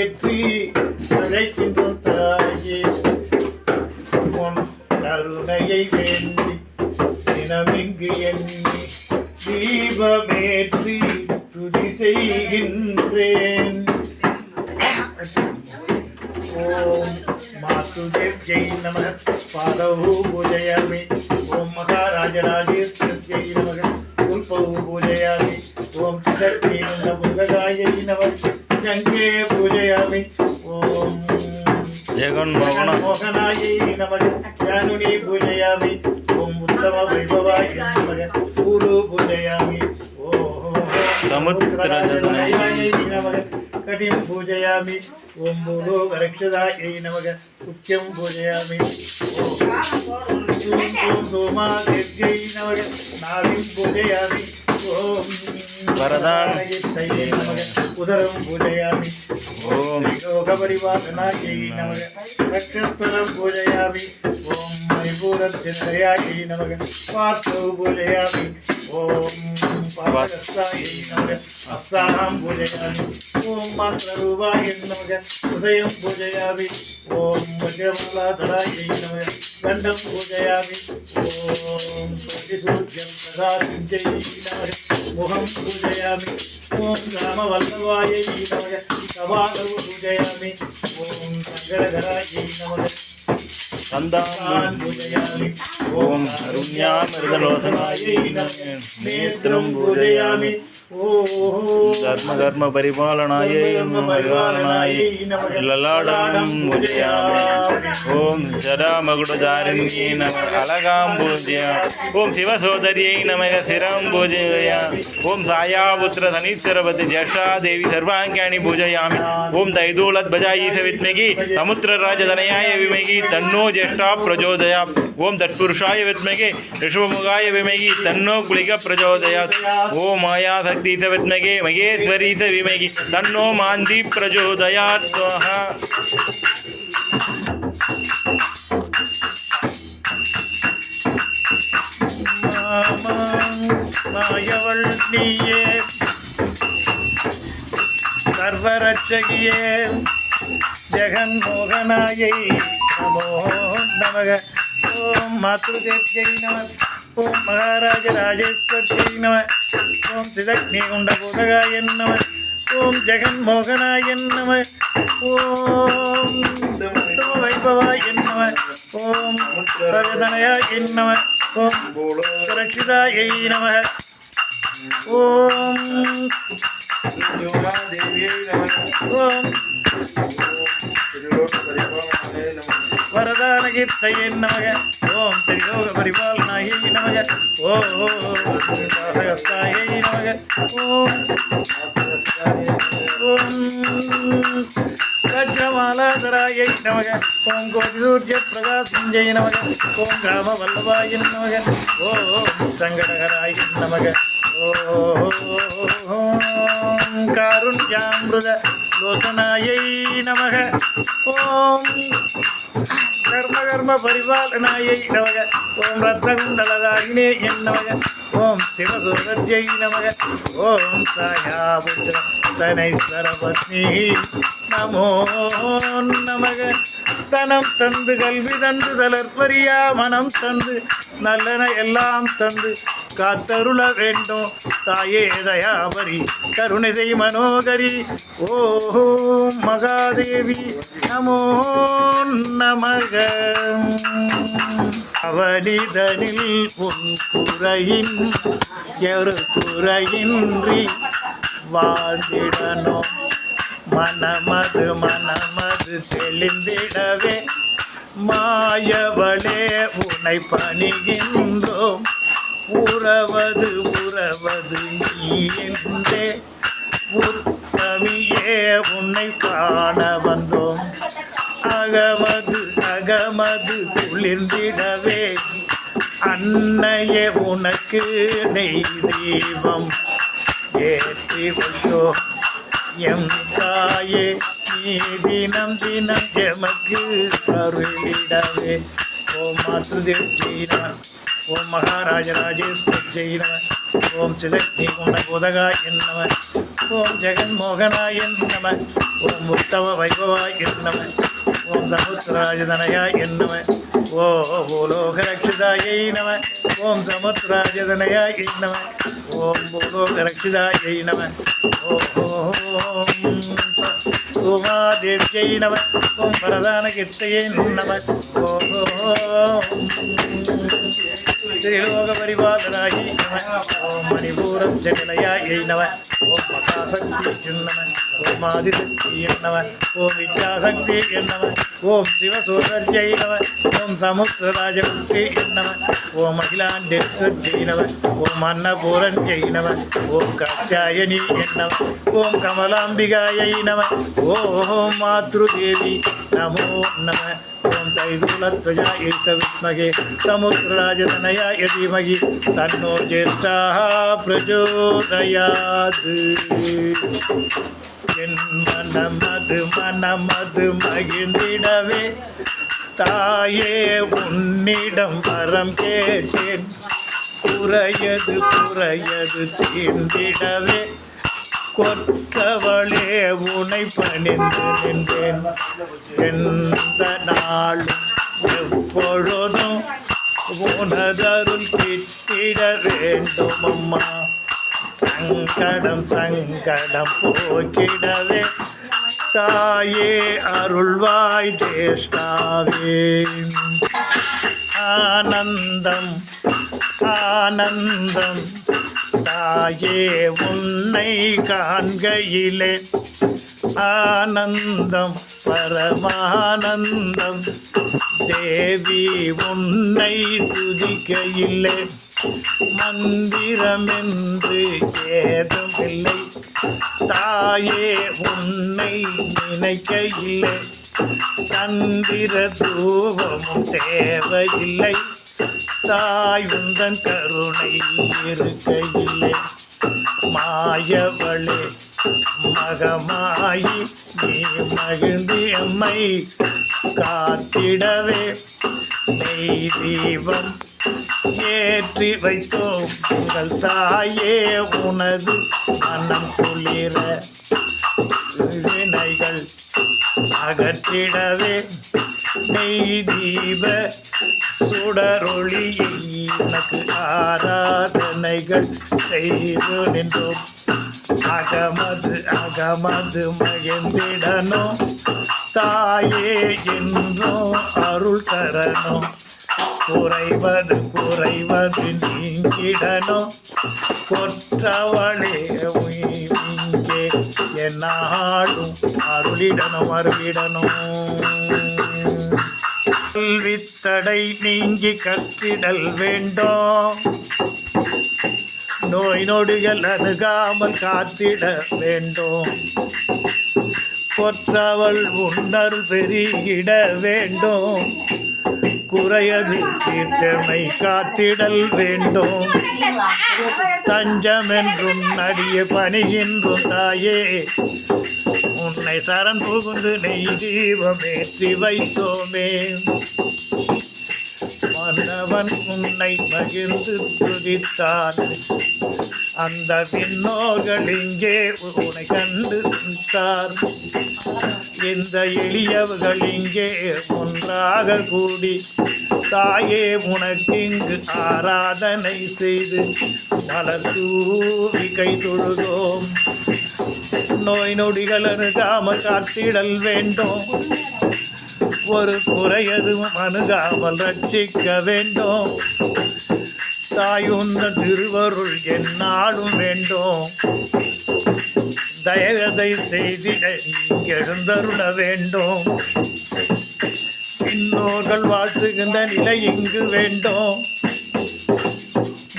ஏற்றி அழைக்கின்றோம் தாயே உன் கருணையை வேண்டி தினமிங்கு எண்ணி தீபமேற்றி துதி செய்கின்றேன். ஓம் மாதுதேவ் ஜெய் நமக பாதவு பூஜயாமி. ஓம் மகாராஜராஜேஸ்வரி ஜெய் நமக புல்பவு பூஜயாமி. ஓம் சிதர்த்தி முகதாயை நமக ஜங்கே பூஜயாமி. ஓம் ஜெகன்மோகனாயை நமக ஜானுனி பூஜயாமி. ஓம் உத்தம வைபவாய நமக குரு பூஜயாமி. ஓம் சமுத்திரஜனயாயை நமக कटिं पूजयामि. ओम बोलो वरक्षदायै नमः उच्चं पूजयामि. ओम सोमादेव्यै नमः नाभिं पूजयामि. ओम वरदानयित्यै नमः उदरं पूजयामि. ओम लोकपरिवासनायै नमः रक्षस्थलं पूजयामि. ओम मणिपूरचिन्तयायै नमः पार्थौ पूजयामि. ओम पार्थस्थायै नमः हस्तानां पूजयामि. ओम मात्ररूपाय नमः हृदयं पूजयामि. ओम वज्रमालाधरायै नमः दण्डं पूजयामि. ओम प्रतिसूर्यं प्रसादिञ्जै नमः मुखं पूजयामि. ओम रामवल्लभायै नमः कपालौ पूजयामि. ओम शङ्करधरायै नमः स्कन्दान् पूजयामि. ओम अरुण्यामृतलोचनायै नमः नेत्रं पूजयामि. धर्म धर्म परिपालनायै ललाटं पूजयामि. ओम जरामकुटधारिण्यै नमः अलगां पूजयामि. ओम शिवसोदर्यै नमः शिरं पूजयामि. ओम सायापुत्र शनीश्वरवती ज्येष्ठा देवी सर्वाङ्गानि पूजयामि. ओम तैदूलध्वजायै विद्महे समुद्रराजतनयाय विद्महे तन्नो ज्येष्ठा प्रचोदयात्. ओम तत्पुरुषाय विद्महे ऋषभमुखाय विद्महे तन्नो कुलिक प्रचोदयात्. ओम माया शक्ति विद्महे महेश्वरी विद्महे तन्नो मान्ति प्रचोदयात्. स्वाहा. मायवल्लिये सर्वरक्षकिये जगन्मोहनायै नमो नमः. ओम मातृदेव्यै नमः. ओम महाराजराजेश्वर्यै नमः. ओम सिद्धग्निकुण्डभूतगाय नमः. ओम जगन्मोहनाय नमः. ओम वैभवाय नमः. ओम रजतनयाय नमः. ओम सुरक्षितायै नमः. ओम ओम वरदानकीर्तये नमः. ओम त्रिलोकपरिपालनायै नमः. ओम सहस्रायै नमः. ओम वज्रमालाधरायै नमः. ओम कोटिसूर्यप्रकाशञ्जय नमः. ओम रामवल्लभाय नमः. ओम शङ्करहराय नमः. ओम कारुण्यामृत लोचनायै नमः. ओम कर्म कर्म परिपालनायै नमः. ओम रत्नकुण्डलधारिणे नमः. ओम शिवसोदर्यै नमः. ओम सायापुत्र शनैश्वरपत्नी நமோ நமக. தனம் தந்து கல்வி தந்து தளர்பரியா மனம் தந்து நல்லன எல்லாம் தந்து காத்தருள வேண்டும் தாயே தயாபரி கருணை செய் மனோகரி. ஓம் மகாதேவி நமோ நமக. அவனிதனில் உன் குறையின் எரு குறையின்றி வாழ்ந்திடனோ மனமது மனமது தெளிந்திடவே மாயவளே உன்னை பணிகின்றோம். உறவது உறவது நீ என்றே உத்தமியே உன்னை காண வந்தோம். அகமது அகமது குளிர்ந்திடவே அன்னையே உனக்கு நெய் தீபம் ஏற்றி வைத்தோம். எம் தாயே நீ தினம் தினம் எமக்கு அருளிடவே. ஓ மாத்ருதேவ்ஜி நம ஓம் மகாராஜராஜேஸ்வரியை நம. ஓம் சிதக்னிகுண்டபோதகாய நம. ஓம் ஜெகன்மோகனாய நம. ஓம் உத்தம வைபவாய நம. ஓம் சமுத்திராஜதனயாய நம. ஓம் பூலோகரக்ஷிதாயை நம. ஓம் சமுத்திராஜதனயாய நம. ஓம் பூலோகரக்ஷிதாயை நம. ஓம் உமாதேவியை நம. ஓம் வரதானகிருத்தையை நம. ஓம் ஸ்ரீலோக பரிபாலனாயை நம. ஓம் மணிபூரம் ஜகலயாயை நம. ஓம் மகாசக்தி நம. ஓம் ஆதிசக்தி நம. ஓம் வித்யாசக்தி நம. ஓம் சிவசோதர்யை நம. ஓம் சமுத்திரராஜபுத்தி நம. ஓம் மகிழாண்டேஸ்வர்யை நம. ஓம் அன்னபூரண்யை நம. ஓம் காத்யாயனி நம. ஓம் கமலாம்பிகாயை நம. ஓம் மாத்ருதேவி நமோ நம. ஓம் தைதூலத்வஜாயை சவித்மகே சமுத்திரராஜதனயாய தீமகி தன்னோ ஜேஷ்டாः பிரச்சோதயாத். என் மனமது மகிழ்ந்திடவே தாயே உன்னிடம் வரம் கேட்டேன். புறையது தீர்ந்திடவே கொற்றவளே உனை பணிந்து நின்றேன். எந்த நாளும் எப்பொழுதும் உனதருள் கிட்டிட வேண்டும் அம்மா. சங்கடம் போக்கிடவே தாயே அருள்வாய் ஜேஷ்டாவே. ஆனந்தம் தாயே உன்னை காண்கையிலே ஆனந்தம் பரமானந்தம். தேவி உன்னை துதிக்கையிலே மந்திரமென்று ஏதுமில்லை. தாயே உன்னை நினைக்கையிலே சந்திர தூபமும் தேவையில்லை. தாய் உந்தன் கருணை இருக்கையிலே மாயவளே மகமாயி நீ மகிழ்ந்தி அம்மை காத்திடவே நெய் தீபம் ஏற்றி வைத்தோம் உங்கள் தாயே உனது மனம் குளிர வினைகள் அகற்றிடவே நெய் தீப சுடரொளியை உனக்கு ஆராதனைகள் செய்து நின்றோம். அகமது மகிழ்ந்திடணும் தாயே என்றும் அருள் தரணும். குறைவது நீங்கிடணும். கொற்றவளே இங்கே என்னாலும் அருளிடணும். கல்வித்தடை நீங்கி கற்றிடல் வேண்டும். நோய் நொடிகள் அணுகாமல் காத்திட வேண்டும். கொற்றவள் உன்னருள் பெருகிட வேண்டும். குறையது தீர்த்தமை காத்திடல் வேண்டும். தஞ்சமென்றும் நடிய பணிகின்றும் தாயே உன்னை சரண் புகுந்து நெய் தீபமேற்றி வைத்தோமே. மன்னவன் உன்னை மகிழ்ந்து துதித்தான். அந்த விண்ணோர்கள் இங்கே உன்னை கண்டு நின்றார். இந்த எளியவர்கள் இங்கே ஒன்றாக கூடி தாயே உனக்கிங்கு ஆராதனை செய்து மலர் தூவி கை தொழுதோம். நோய் நொடிகள் அணுகாமல் காத்திடல் வேண்டும். ஒரு குறையதும் அணுகாமல் ரட்சிக்க வேண்டும். தாயுந்த திருவருள் என்னாலும் வேண்டும். தயகதை செய்திட எழுந்தருள வேண்டும். இன்னோர்கள் வாழ்த்துகின்ற நிலை இங்கு வேண்டும்.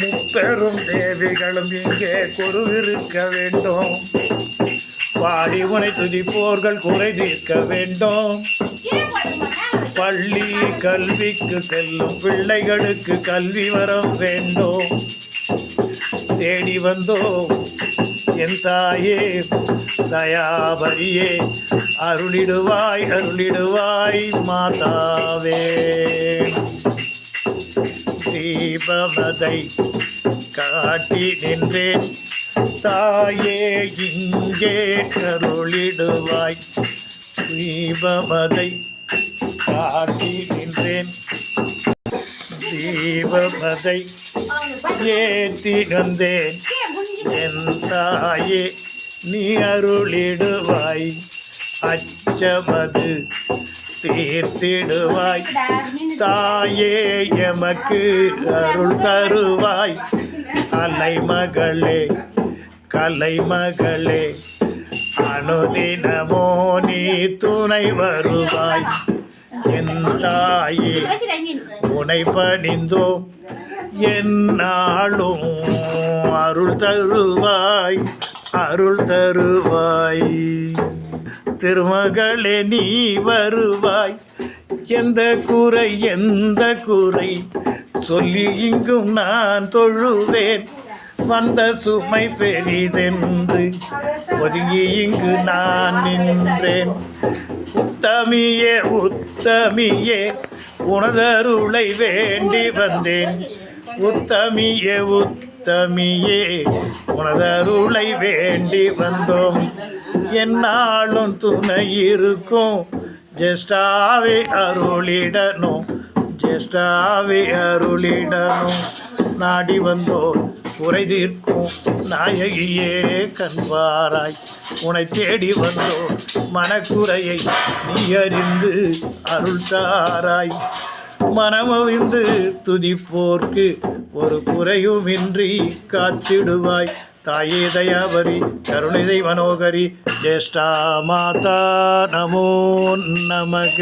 முப்பெரும் தேவிகளும் இங்கே குருவிருக்க வேண்டும். பாடி உனை துதிப்போர்கள் குறை தீர்க்க வேண்டும். பள்ளி கல்விக்கு செல்லும் பிள்ளைகளுக்கு கல்வி வரம் வேண்டும். தேடி வந்தோம் என் தாயே தயாபரியே, அருளிடுவாய் அருளிடுவாய் மாதாவே. தீபமதை காட்டி நின்றேன் தாயே, இங்கே அருளிடுவாய். தீபமதை காட்டி நின்றேன், தீபமதை ஏற்றி வந்தேன் என் தாயே, நீ அருளிடுவாய். அச்சமது தீர்த்திடுவாய் தாயே, எமக்கு அருள் தருவாய். அலைமகளே கலைமகளே, அனுதினமோ நீ துணை வருவாய். என் தாயே உனை பணிந்தோம் என்னாலும் அருள் தருவாய் அருள் தருவாய். திருமகளே நீ வருவாய், எந்த குறை சொல்லி இங்கும் நான் தொழுவேன். வந்த சுமை பெரிதென்று ஒதுங்கி இங்கு நான் நின்றேன். உத்தமியே உத்தமியே, உனதருளை வேண்டி வந்தேன். உத்தமியே உத்தமியே, உனதருளை வேண்டி வந்தோம். என்னாலும் துணை இருக்கும் ஜெஸ்டாவே அருளிடணும், ஜெஸ்டாவே அருளிடணும். நாடி வந்தோம் குறை தீர்க்கும் நாயகியே கண்பாராய். உனை தேடி வந்தோம் மனக்குறையை நீ அறிந்து அருள் தாராய். மனமவிந்து துதிப்போர்க்கு ஒரு குறையுமின்றி காத்திடுவாய். தாயே தயாபரி கருணிதை மனோகரி, ஜேஷ்டா மாதா நமோ நமக.